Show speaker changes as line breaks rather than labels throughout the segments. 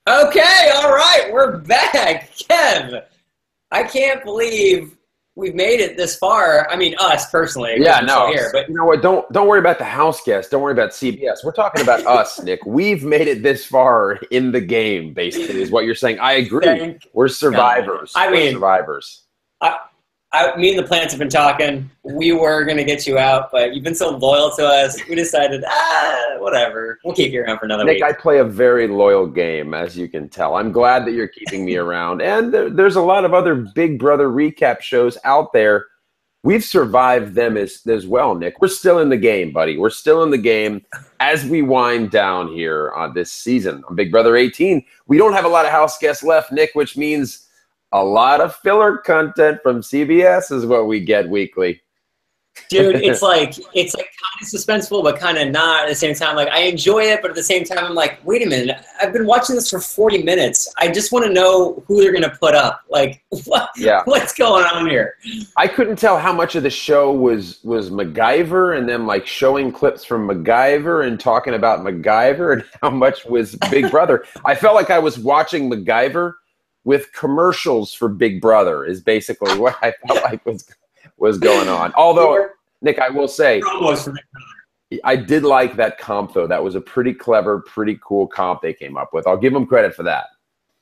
Okay, all right, we're back. Kev, I can't believe we've made it this far. I mean, us personally.
Yeah,
We're
no.
still here, but
You know what? Don't worry about the house guests. Don't worry about CBS. We're talking about us, Nick. We've made it this far in the game, basically, is what you're saying. I agree.
thank
We're
God.
survivors.
I
We're
mean,
survivors.
me and the plants have been talking. We were going to get you out, but you've been so loyal to us. We decided, whatever. We'll keep you around for another
Nick,
week.
I play a very loyal game, as you can tell. I'm glad that you're keeping me around. And there's a lot of other Big Brother recap shows out there. We've survived them as well, Nick. We're still in the game, buddy. We're still in the game as we wind down here on this season on Big Brother 18. We don't have a lot of house guests left, Nick, which means a lot of filler content from CBS is what we get weekly.
Dude, it's like kind of suspenseful, but kind of not at the same time. Like, I enjoy it, but at the same time, I'm like, wait a minute. I've been watching this for 40 minutes. I just want to know who they're going to put up. Like, what's going on here?
I couldn't tell how much of the show was MacGyver and them like showing clips from MacGyver and talking about MacGyver and how much was Big Brother. I felt like I was watching MacGyver with commercials for Big Brother is basically what I felt like was going on. Although, Nick, I will say, I did like that comp, though. That was a pretty clever, pretty cool comp they came up with. I'll give them credit for that.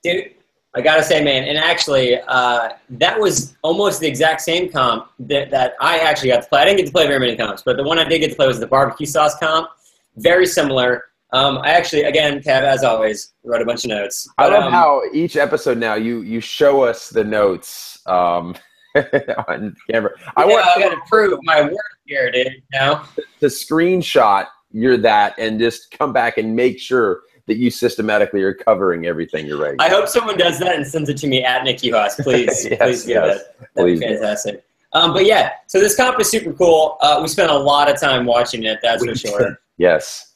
Dude, I got to say, man, and actually, that was almost the exact same comp that I actually got to play. I didn't get to play very many comps, but the one I did get to play was the barbecue sauce comp. Very similar. I actually, again, Kev, as always, wrote a bunch of notes.
But, I love how each episode now you show us the notes on camera. I
got to prove my work here, dude. You know?
To screenshot that and just come back and make sure that you systematically are covering everything you're writing.
I hope someone does that and sends it to me at Nick Uhas. Please, please do that. That'd be fantastic. But yeah, so this comp is super cool. We spent a lot of time watching it, that's for sure.
Yes.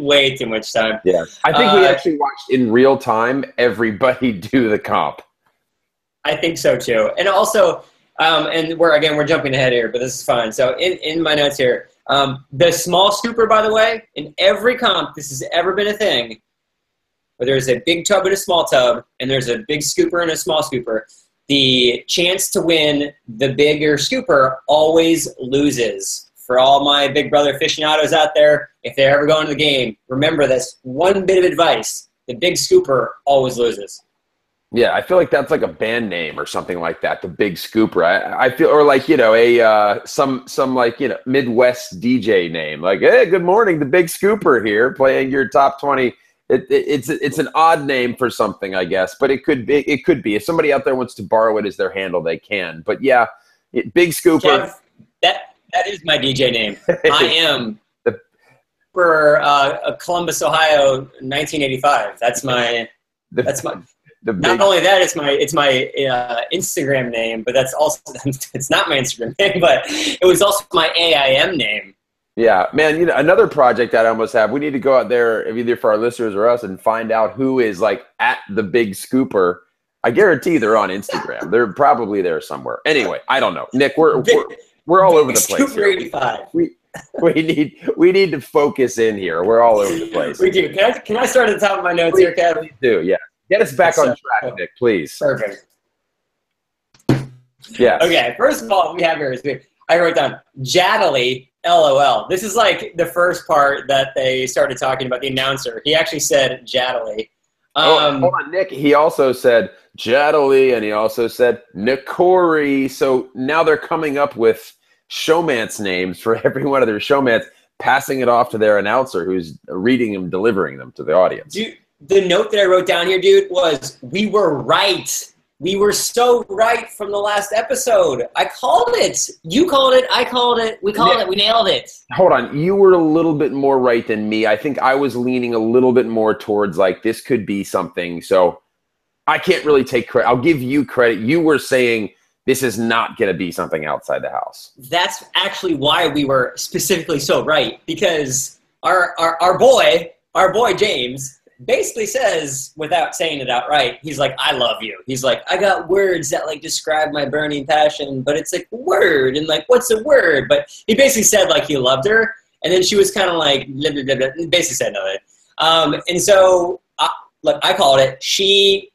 Way too much time.
Yeah, I think we actually watched in real time everybody do the comp.
I think so too. And also, and we're jumping ahead here, but this is fine. So in my notes here, the small scooper, by the way, in every comp, this has ever been a thing, where there's a big tub and a small tub, and there's a big scooper and a small scooper. The chance to win the bigger scooper always loses. For all my Big Brother aficionados out there, if they're ever going to the game, remember this one bit of advice. The big scooper always loses.
Yeah, I feel like that's like a band name or something like that, the Big Scooper. I feel, or like, some like, Midwest DJ name. Like, hey, good morning, the Big Scooper here, playing your top 20. It's an odd name for something, I guess, but it could be. If somebody out there wants to borrow it as their handle, they can. But yeah, Big Scooper.
Kev, that is my DJ name. I am for Columbus, Ohio, 1985. That's my. Not only that, it's my Instagram name, but that's also it's not my Instagram name, but it was also my AIM name.
Yeah, man. Another project that I almost have. We need to go out there, either for our listeners or us, and find out who is like at the Big Scooper. I guarantee they're on Instagram. They're probably there somewhere. Anyway, I don't know, Nick. We're all over the place here.
85.
We need to focus in here. We're all over the place.
We do. Can I start at the top of my notes here, Kev?
Please do, yeah. Get us back on track, Nick, please.
Perfect.
Yeah.
Okay, first of all, we have here is I wrote down Jaddily, LOL. This is like the first part that they started talking about the announcer. He actually said Jaddily.
Hold on, Nick. He also said Jaddily, and he also said Nikori. So now they're coming up with showmance names for every one of their showmans, passing it off to their announcer who's reading them, delivering them to the audience.
Dude, the note that I wrote down here, dude, was we were right. We were so right from the last episode. I called it. You called it. I called it. We called it. We nailed it.
Hold on. You were a little bit more right than me. I think I was leaning a little bit more towards like this could be something. So I can't really take credit. I'll give you credit. You were saying this is not going to be something outside the house.
That's actually why we were specifically so right, because our boy James basically says, without saying it outright, he's like, I love you. He's like, I got words that like describe my burning passion, but it's like a word, and like, what's a word? But he basically said like he loved her, and then she was kind of like, blah, blah, blah, blah, basically said nothing. And so look, I called it. She,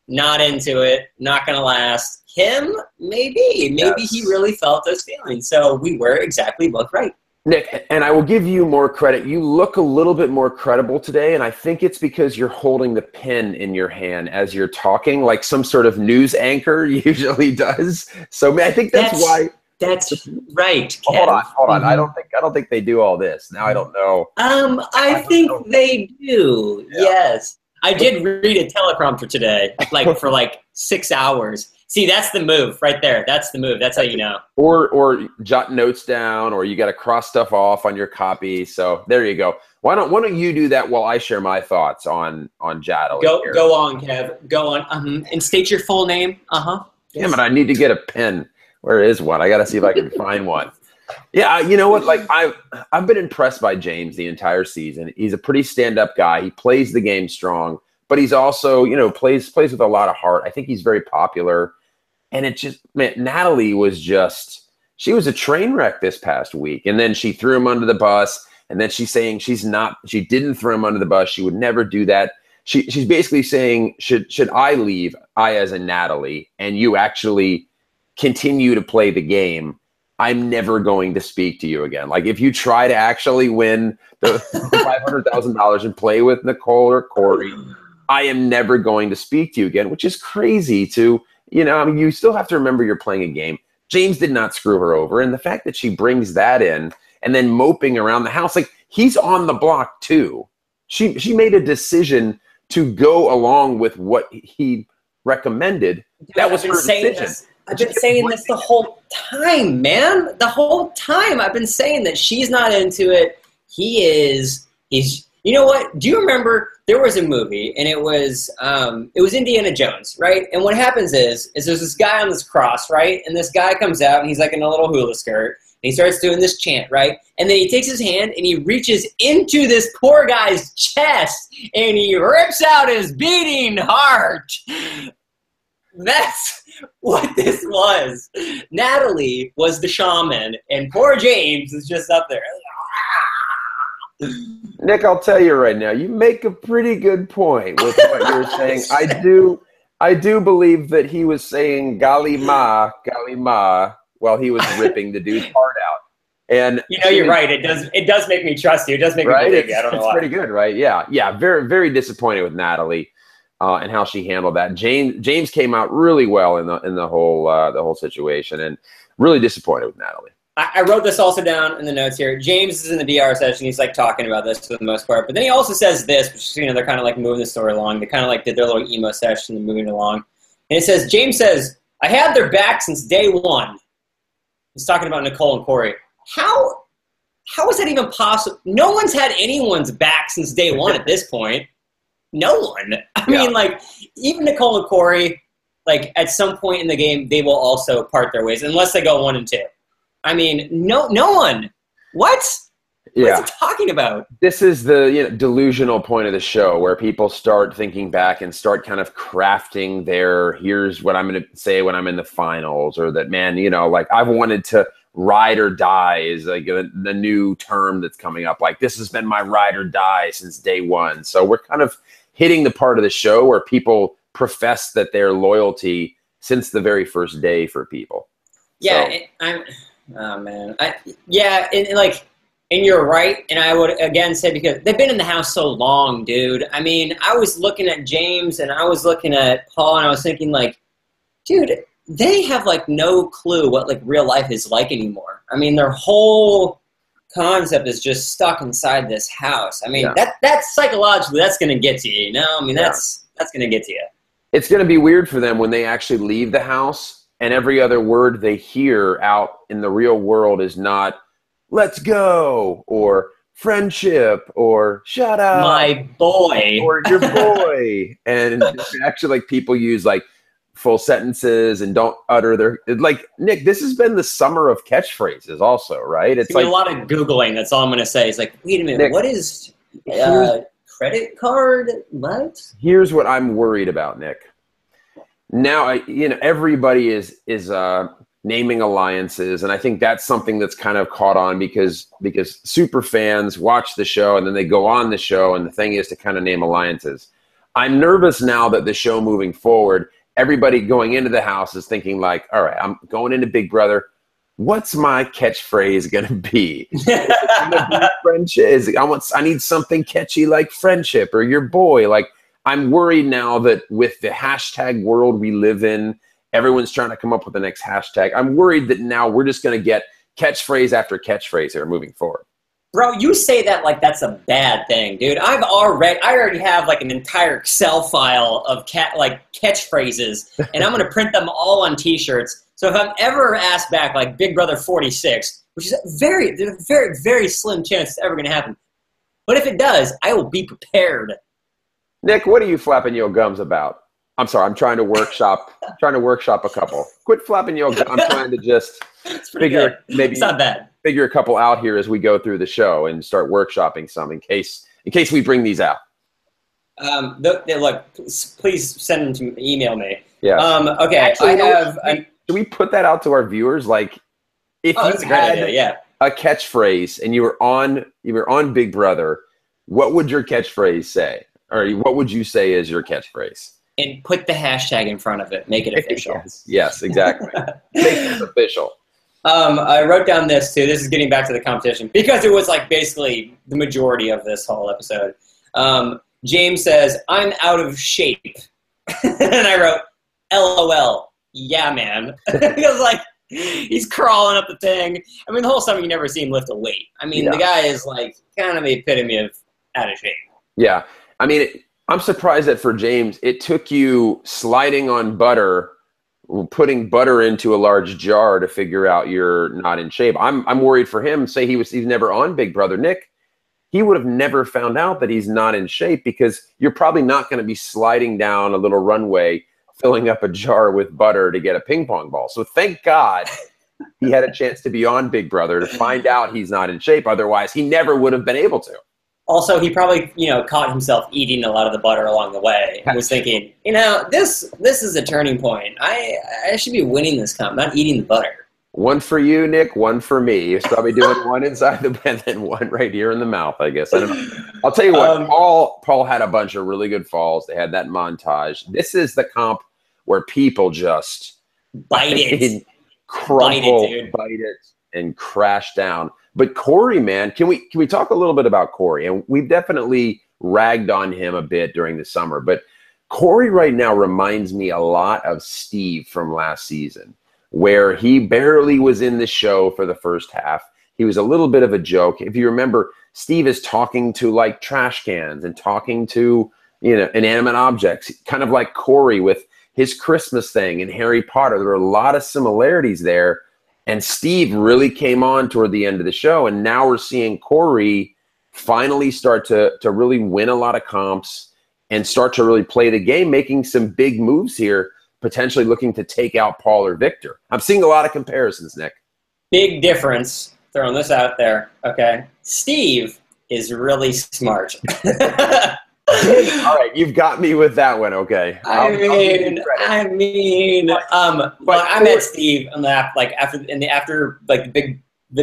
not into it, not going to last. Him, maybe. Maybe he really felt those feelings. So we were exactly both right.
Nick, and I will give you more credit. You look a little bit more credible today, and I think it's because you're holding the pen in your hand as you're talking, like some sort of news anchor usually does. So I think that's why.
That's right.
Oh, hold on. Mm-hmm. I don't think they do all this. Now I don't know.
I think they do. Yeah. Yes. I did read a teleprompter today, for 6 hours. See, that's the move right there. That's the move. That's how you know.
Or jot notes down, or you got to cross stuff off on your copy. So there you go. Why don't you do that while I share my thoughts on Jadali?
Go on, Kev. Go on. And state your full name. Yes.
Yeah, but I need to get a pen. Where is one? I got to see if I can find one. Yeah, you know what? I've been impressed by James the entire season. He's a pretty stand-up guy. He plays the game strong, but he's also, plays with a lot of heart. I think he's very popular. And it just, man, Natalie was she was a train wreck this past week. And then she threw him under the bus. And then she's saying she didn't throw him under the bus. She would never do that. She's basically saying, should I leave, I as a Natalie, and you actually continue to play the game, I'm never going to speak to you again. Like, if you try to actually win the $500,000 and play with Nicole or Corey, I am never going to speak to you again, which is crazy to, you still have to remember you're playing a game. James did not screw her over. And the fact that she brings that in and then moping around the house, he's on the block too. She made a decision to go along with what he recommended. That was her decision.
I've been saying this the whole time, man. The whole time I've been saying that she's not into it. He's, you know what? Do you remember there was a movie and it was Indiana Jones, right? And what happens is there's this guy on this cross, right? And this guy comes out and he's in a little hula skirt and he starts doing this chant, right? And then he takes his hand and he reaches into this poor guy's chest and he rips out his beating heart. That's what this was. Natalie was the shaman, and poor James is just up there.
Nick, I'll tell you right now, you make a pretty good point with what you're saying. I do believe that he was saying Galima while he was ripping the dude's heart out. And
you're right. It does make me trust you. It does make me believe you. I don't know why.
It's pretty good, right? Yeah. Very, very disappointed with Natalie. And how she handled that. James came out really well in the whole situation, and really disappointed with Natalie.
I wrote this also down in the notes here. James is in the DR session. He's talking about this for the most part, but then he also says this, which they're kind of moving the story along. They kind of did their little emo session and moving along. And it says, James says, I had their back since day one. He's talking about Nicole and Corey. How is that even possible? No one's had anyone's back since day one at this point. No one. I mean, even Nicole and Corey, at some point in the game, they will also part their ways, unless they go 1-2. I mean, no one. What?
Yeah.
What's he talking about?
This is the delusional point of the show where people start thinking back and start kind of crafting here's what I'm going to say when I'm in the finals, or that, man, I've wanted to ride or die is the new term that's coming up. This has been my ride or die since day one. So we're kind of hitting the part of the show where people profess that their loyalty since the very first day for people.
Yeah, so. Oh man, and you're right. And I would again say, because they've been in the house so long, dude. I mean, I was looking at James and I was looking at Paul and I was thinking, dude, they have no clue what real life is like anymore. I mean, their whole concept is just stuck inside this house. I mean, that's psychologically, that's going to get to you, I mean, that's going to get to you.
It's going to be weird for them when they actually leave the house and every other word they hear out in the real world is not let's go or friendship or shut up,
my boy,
or your boy. And actually people use full sentences and don't utter their Nick, this has been the summer of catchphrases also, right?
It's a lot of Googling. That's all I'm going to say. It's wait a minute, Nick, what is credit card? What?
Here's what I'm worried about, Nick. Now, everybody is naming alliances, and I think that's something that's kind of caught on because super fans watch the show and then they go on the show, and the thing is to kind of name alliances. I'm nervous now that the show moving forward, everybody going into the house is thinking like, all right, I'm going into Big Brother. What's my catchphrase going to be? Is it gonna be friendship? I need something catchy like friendship or your boy. Like, I'm worried now that with the hashtag world we live in, everyone's trying to come up with the next hashtag. I'm worried that now we're just going to get catchphrase after catchphrase here moving forward.
Bro, you say that like that's a bad thing, dude. I already have like an entire Excel file of catchphrases, and I'm gonna print them all on T-shirts. So if I'm ever asked back like Big Brother 46, which is there's a very, very slim chance it's ever gonna happen, but if it does, I will be prepared.
Nick, what are you flapping your gums about? I'm sorry, I'm trying to workshop a couple. Quit flapping your gums. I'm trying to just figure maybe
it's not bad.
Figure a couple out here as we go through the show and start workshopping some in case we bring these out.
Look, please send them to email me.
Yeah.
Okay.
Actually, should we put that out to our viewers? Like, if you had a catchphrase and you were on Big Brother, what would your catchphrase say? Or what would you say is your catchphrase?
And put the hashtag in front of it. Make it official.
Yes, exactly. Make it official.
I wrote down this too. This is getting back to the competition because it was like basically the majority of this whole episode. James says, "I'm out of shape," and I wrote, "LOL, yeah, man." Because like he's crawling up the thing. I mean, the whole summer you never see him lift a weight. I mean, the guy is like kind of the epitome of out of shape. Yeah,
I mean, I'm surprised that for James, it took you sliding on butter, putting butter into a large jar to figure out you're not in shape. I'm worried for him. Say he's never on Big Brother. Nick, he would have never found out that he's not in shape because you're probably not going to be sliding down a little runway, filling up a jar with butter to get a ping pong ball. So thank God he had a chance to be on Big Brother to find out he's not in shape. Otherwise, he never would have been able to.
Also, he probably, caught himself eating a lot of the butter along the way and was thinking, this is a turning point. I should be winning this comp, not eating the butter.
One for you, Nick, one for me. He's probably doing one inside the bed and one right here in the mouth, I guess. I don't know. I'll tell you what, Paul had a bunch of really good falls. They had that montage. This is the comp where people just
bite it,
bite it, and crash down. But Corey, man, can we talk a little bit about Corey? And we've definitely ragged on him a bit during the summer. But Corey right now reminds me a lot of Steve from last season, where he barely was in the show for the first half. He was a little bit of a joke. If you remember, Steve is talking to like trash cans and talking to inanimate objects, kind of like Corey with his Christmas thing and Harry Potter. There are a lot of similarities there. And Steve really came on toward the end of the show. And now we're seeing Corey finally start to really win a lot of comps and start to really play the game, making some big moves here, potentially looking to take out Paul or Victor. I'm seeing a lot of comparisons, Nick.
Big difference. Throwing this out there. Okay. Steve is really smart.
All right, you've got me with that one. Okay.
I met Steve on the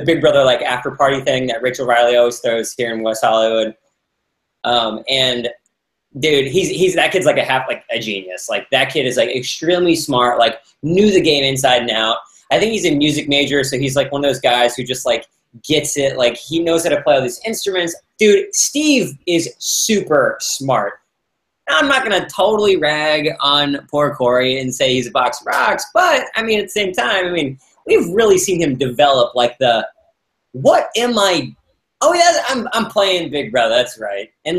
Big Brother after party thing that Rachel Riley always throws here in West Hollywood. And dude, he's that kid's a genius. Like that kid is extremely smart. Knew the game inside and out. I think he's a music major, so he's one of those guys who just gets it. He knows how to play all these instruments. Dude, Steve is super smart. Now, I'm not going to totally rag on poor Corey and say he's a box of rocks, but, at the same time, we've really seen him develop, what am I? Oh, yeah, I'm playing Big Brother, that's right. And,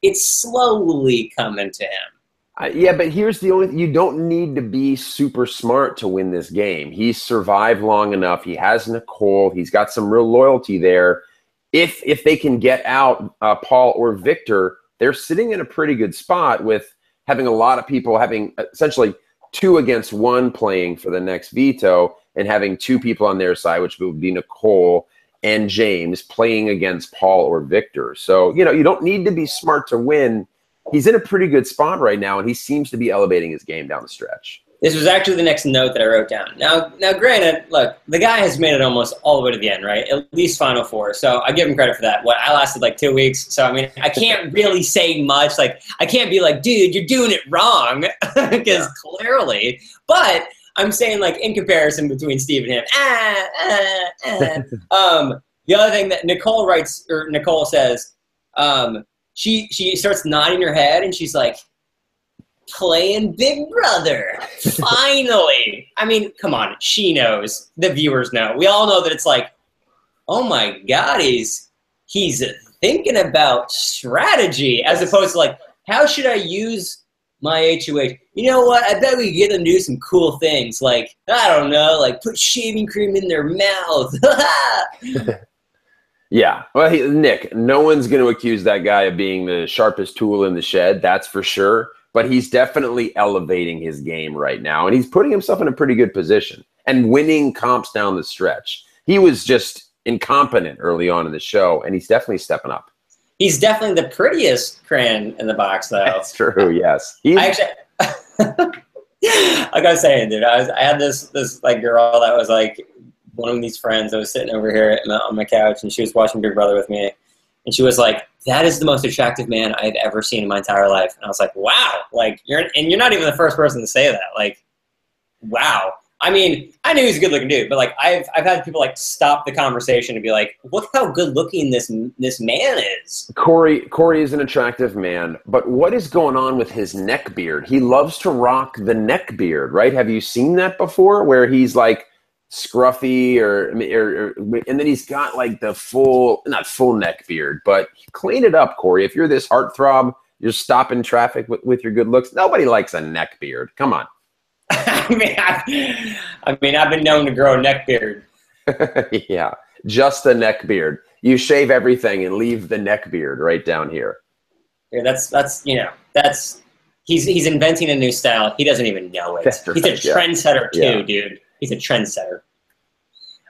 it's slowly coming to him.
Yeah, but here's you don't need to be super smart to win this game. He's survived long enough. He has Nicole. He's got some real loyalty there. If they can get out Paul or Victor, they're sitting in a pretty good spot with having a lot of people having essentially 2 against 1 playing for the next veto and having 2 people on their side, which would be Nicole and James, playing against Paul or Victor. So, you don't need to be smart to win. He's in a pretty good spot right now, and he seems to be elevating his game down the stretch.
This was actually the next note that I wrote down. Now, granted, look, the guy has made it almost all the way to the end, right? At least Final Four. So I give him credit for that. I lasted like 2 weeks. So, I mean, I can't really say much. Like, I can't be like, dude, you're doing it wrong. Because clearly. But I'm saying, like, in comparison between Steve and him. The other thing that Nicole writes, or Nicole says, she starts nodding her head and she's like, playing Big Brother. Finally. I mean, come on. She knows. The viewers know. We all know that it's like, oh my God, he's thinking about strategy as opposed to like, how should I use my HOH? You know what? I bet we could get them to do some cool things. Like, I don't know, like put shaving cream in their mouth.
Yeah. Well, Nick, no one's going to accuse that guy of being the sharpest tool in the shed. That's for sure. But he's definitely elevating his game right now, and he's putting himself in a pretty good position and winning comps down the stretch. He was just incompetent early on in the show, and he's definitely stepping up. He's
definitely the prettiest crayon in the box, though.
That's true, yes.
I gotta say, dude, I had this like girl that was like one of these friends that was sitting over here on my couch, and she was watching Big Brother with me. And she was like, that is the most attractive man I've ever seen in my entire life. And I was like, wow. Like, you're not even the first person to say that. Like, wow. I mean, I knew he was a good looking dude, but like, I've had people like stop the conversation and be like, look how good looking this man is.
Corey is an attractive man, but what is going on with his neck beard? He loves to rock the neck beard, right? Have you seen that before where he's like, scruffy and then he's got like the not full neck beard, but clean it up, Corey. If you're this heartthrob, you're stopping traffic with your good looks. Nobody likes a neck beard. Come on.
I mean, I've been known to grow a neck beard.
Yeah, just the neck beard. You shave everything and leave the neck beard right down here.
Yeah, that's he's inventing a new style. He doesn't even know it. Right, he's a trendsetter too, dude. He's a trendsetter.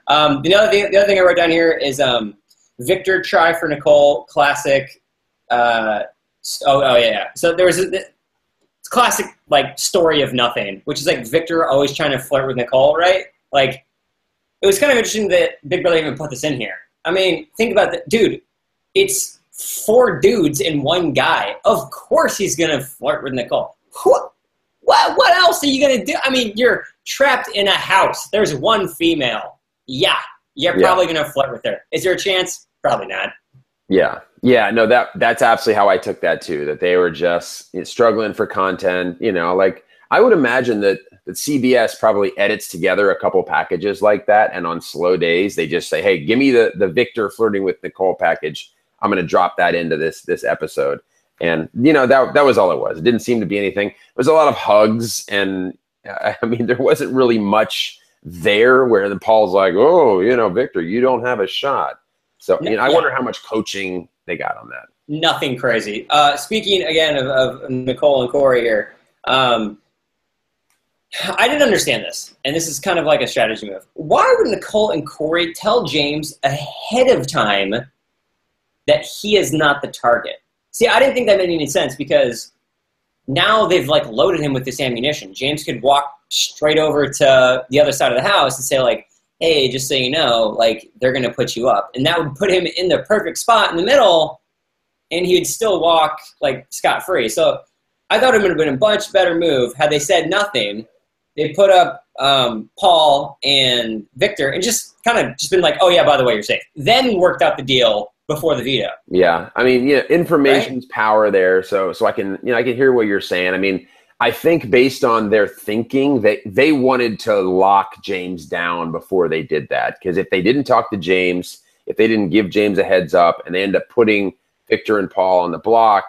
The other thing I wrote down here is Victor try for Nicole classic. So there was a classic like story of nothing, which is like Victor always trying to flirt with Nicole, right? Like it was kind of interesting that Big Brother even put this in here. I mean, think about that, dude. It's 4 dudes and 1 guy. Of course he's gonna flirt with Nicole. What else are you going to do? I mean, you're trapped in a house. There's 1 female. Yeah, you're probably going to flirt with her. Is there a chance? Probably not.
Yeah. No, that's absolutely how I took that too, that they were just struggling for content. You know, like I would imagine that CBS probably edits together a couple packages like that. And on slow days, they just say, hey, give me the Victor flirting with Nicole package. I'm going to drop that into this episode. And, that was all it was. It didn't seem to be anything. It was a lot of hugs. And, I mean, there wasn't really much there where the Paul's like, oh, Victor, you don't have a shot. So, I wonder how much coaching they got on that.
Nothing crazy. Speaking, again, of Nicole and Corey here, I didn't understand this. And this is kind of like a strategy move. Why would Nicole and Corey tell James ahead of time that he is not the target? See, I didn't think that made any sense because now they've like loaded him with this ammunition. James could walk straight over to the other side of the house and say like, hey, just so you know, like they're going to put you up. And that would put him in the perfect spot in the middle and he'd still walk like scot-free. So I thought it would have been a much better move had they said nothing. They put up Paul and Victor and just kind of just been like, oh yeah, by the way, you're safe. Then worked out the deal before the veto.
Yeah. I mean, information's power there. So I can, I can hear what you're saying. I mean, I think based on their thinking, they wanted to lock James down before they did that. Because if they didn't talk to James, if they didn't give James a heads up and they end up putting Victor and Paul on the block,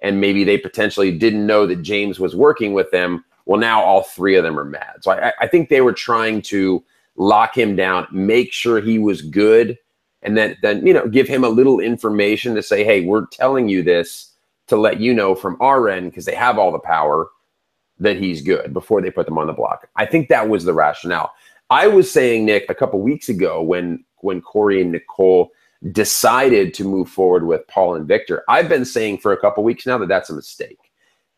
and maybe they potentially didn't know that James was working with them, well, now all 3 of them are mad. So I think they were trying to lock him down, make sure he was good, and then give him a little information to say, hey, we're telling you this to let you know from our end, because they have all the power, that he's good before they put them on the block. I think that was the rationale. I was saying, Nick, a couple weeks ago when Corey and Nicole decided to move forward with Paul and Victor, I've been saying for a couple weeks now that that's a mistake.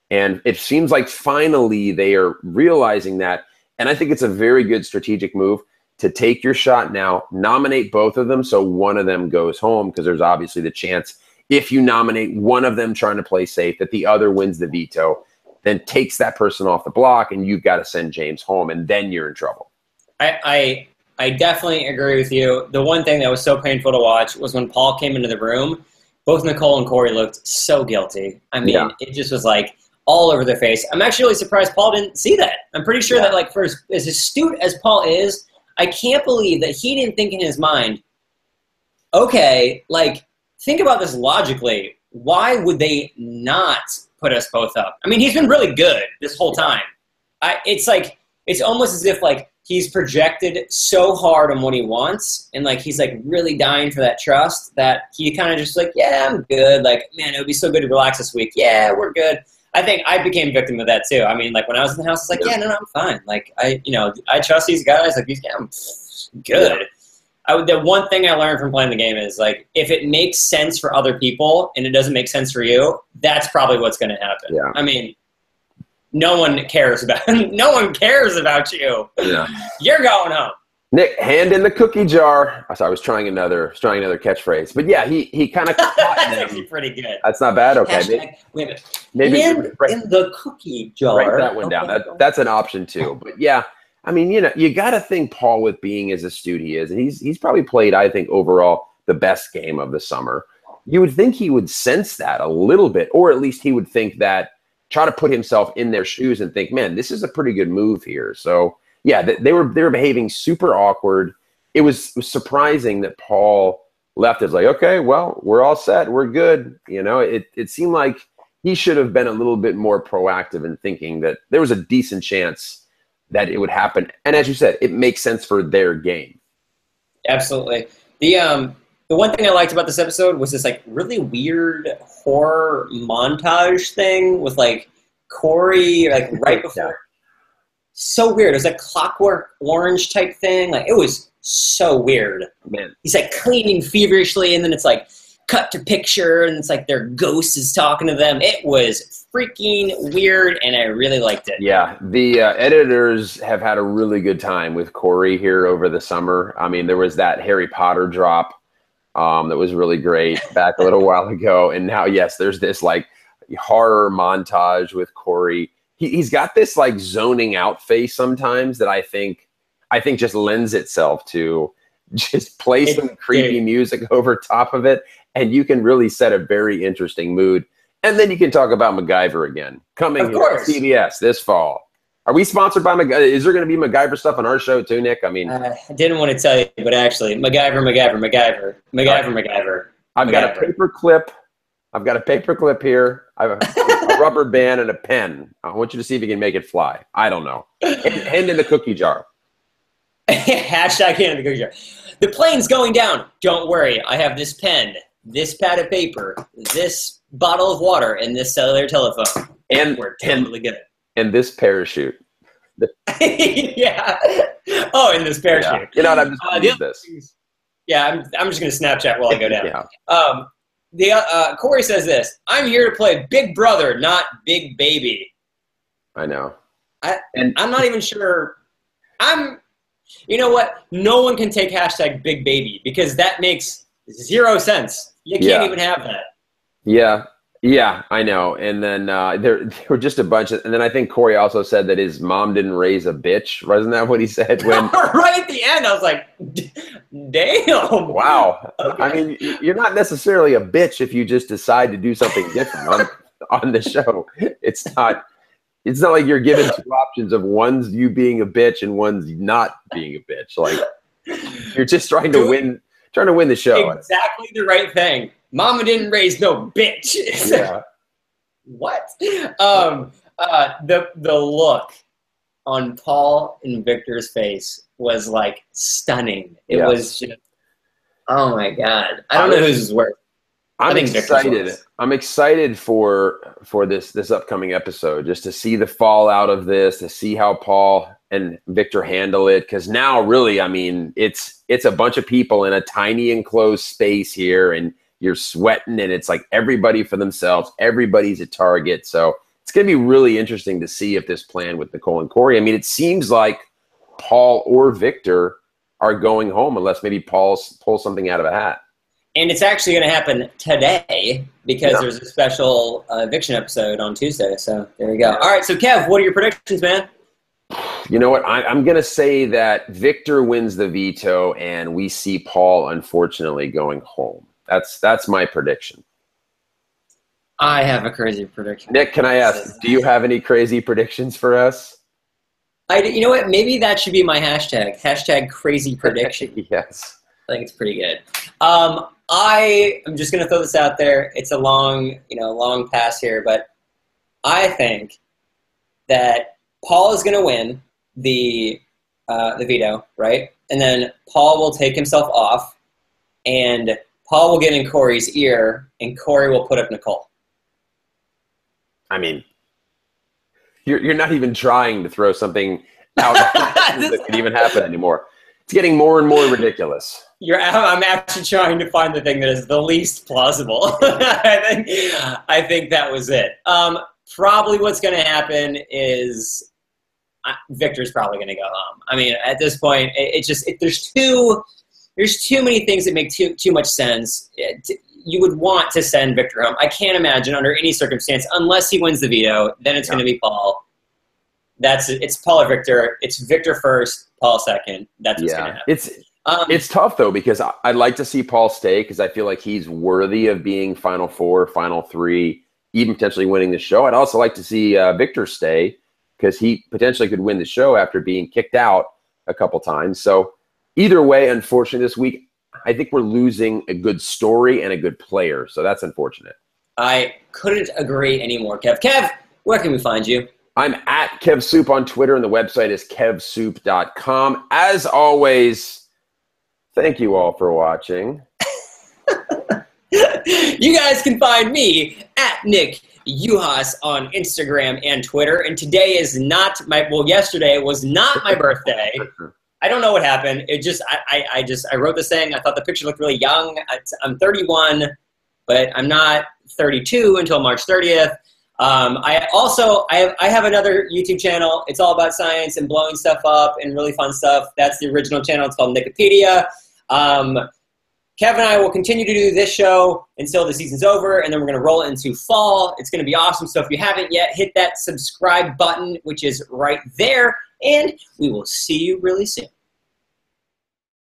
And it seems like finally they are realizing that. And I think it's a very good strategic move to take your shot now, nominate both of them so one of them goes home, because there's obviously the chance if you nominate one of them trying to play safe that the other wins the veto, then takes that person off the block, and you've got to send James home, and then you're in trouble.
I definitely agree with you. The one thing that was so painful to watch was when Paul came into the room, both Nicole and Corey looked so guilty. I mean, It just was like all over their face. I'm actually really surprised Paul didn't see that. I'm pretty sure that, like, for as astute as Paul is, I can't believe that he didn't think in his mind, okay, like, think about this logically. Why would they not put us both up? I mean, he's been really good this whole time. It's almost as if, like, he's projected so hard on what he wants, and, like, he's, like, really dying for that trust that he kind of just like, yeah, I'm good. Like, man, it would be so good to relax this week. Yeah, we're good. I think I became a victim of that too. I mean, like, when I was in the house, it's like, yeah, no, I'm fine. Like, I trust these guys. Like, I'm good. The one thing I learned from playing the game is, like, if it makes sense for other people and it doesn't make sense for you, that's probably what's going to happen. Yeah. I mean, no one cares about you. Yeah. You're going home.
Nick, hand in the cookie jar. I was trying another catchphrase, but yeah, he kind of
that's actually pretty good.
That's not bad. Okay,
maybe hand in the cookie jar.
Write that one down. That's an option too. But yeah, I mean, you got to think Paul, with being as astute he is, and he's probably played, I think, overall the best game of the summer. You would think he would sense that a little bit, or at least he would think that, try to put himself in their shoes and think, man, this is a pretty good move here. So yeah, they were behaving super awkward. It was surprising that Paul left. It's like, okay, well, we're all set. We're good. It seemed like he should have been a little bit more proactive in thinking that there was a decent chance that it would happen. And as you said, it makes sense for their game.
Absolutely. The one thing I liked about this episode was this, like, really weird horror montage thing with, like, Corey, like, right before. So weird. It was like Clockwork Orange type thing. Like, it was so weird. Man. He's, like, cleaning feverishly, and then it's, like, cut to picture, and it's like their ghost is talking to them. It was freaking weird, and I really liked it.
Yeah, the editors have had a really good time with Corey here over the summer. I mean, there was that Harry Potter drop that was really great back a little while ago, and now, yes, there's this, like, horror montage with Corey. He's got this, like, zoning out face sometimes that I think just lends itself to just play some creepy music over top of it, and you can really set a very interesting mood. And then you can talk about MacGyver again, coming to CBS this fall. Are we sponsored by MacGyver? Is there going to be MacGyver stuff on our show too, Nick? I mean,
I didn't want to tell you, but actually, MacGyver.
I've got a paper clip. I've got a paper clip here. I have a rubber band and a pen. I want you to see if you can make it fly. I don't know. Hand in the cookie jar.
Hashtag hand in the cookie jar. The plane's going down. Don't worry. I have this pen, this pad of paper, this bottle of water, and this cellular telephone. And we're totally good.
And this parachute.
Yeah. Oh, and this parachute.
Yeah. You know what? I'm just going to use this.
Yeah, I'm just going to Snapchat while I go down. Yeah. Corey says this: I'm here to play Big Brother, not Big Baby.
I know.
I'm not even sure. You know what? No one can take hashtag Big Baby because that makes zero sense. You can't even have that.
Yeah, I know. And then there were just a bunch of, and then I think Corey also said that his mom didn't raise a bitch. Wasn't that what he said? When
right at the end, I was like, damn.
Wow. Okay. I mean, you're not necessarily a bitch if you just decide to do something different on the show. It's not like you're given two options of one's you being a bitch and one's not being a bitch. Like, you're just trying to win the show.
Exactly the right thing. Mama didn't raise no bitch.
Yeah.
What? The look on Paul and Victor's face was, like, stunning. It was just, oh my God. I don't know whose worse.
I'm excited. I'm excited for this upcoming episode, just to see the fallout of this, to see how Paul and Victor handle it. Because now, really, I mean, it's a bunch of people in a tiny enclosed space here, and you're sweating, and it's like everybody for themselves. Everybody's a target. So it's going to be really interesting to see if this plan with Nicole and Corey. I mean, it seems like Paul or Victor are going home unless maybe Paul pulls something out of a hat.
And it's actually going to happen today because there's a special eviction episode on Tuesday. So there you go. All right, so Kev, what are your predictions, man?
You know what? I'm going to say that Victor wins the veto and we see Paul, unfortunately, going home. That's my prediction.
I have a crazy prediction.
Nick, can I ask, do you have any crazy predictions for us?
You know what? Maybe that should be my hashtag. Hashtag crazy prediction.
Yes.
I think it's pretty good. I am just going to throw this out there. It's a long pass here, but I think that Paul is going to win the veto, right? And then Paul will take himself off, and Paul will get in Corey's ear, and Corey will put up Nicole.
I mean, you're not even trying to throw something out that can even happen anymore. It's getting more and more ridiculous.
I'm actually trying to find the thing that is the least plausible. I think that was it. Probably what's going to happen is Victor's probably going to go home. I mean, at this point, there's too many things that make too much sense. You would want to send Victor home. I can't imagine under any circumstance, unless he wins the veto, then it's going to be Paul. It's Paul or Victor. It's Victor first, Paul second. That's what's going to happen.
It's tough, though, because I'd like to see Paul stay because I feel like he's worthy of being Final Four, Final Three, even potentially winning the show. I'd also like to see Victor stay because he potentially could win the show after being kicked out a couple times. So either way, unfortunately, this week, I think we're losing a good story and a good player. So that's unfortunate.
I couldn't agree anymore, Kev. Kev, where can we find you?
I'm at KevSoup on Twitter, and the website is kevsoup.com. As always, thank you all for watching.
You guys can find me at Nick Uhas on Instagram and Twitter. And today is yesterday was not my birthday. I don't know what happened. I wrote this thing. I thought the picture looked really young. I'm 31, but I'm not 32 until March 30th. I have another YouTube channel. It's all about science and blowing stuff up and really fun stuff. That's the original channel. It's called Nicopedia. Kev and I will continue to do this show until the season's over, and then we're going to roll it into fall. It's going to be awesome. So if you haven't yet, hit that subscribe button, which is right there. And we will see you really soon.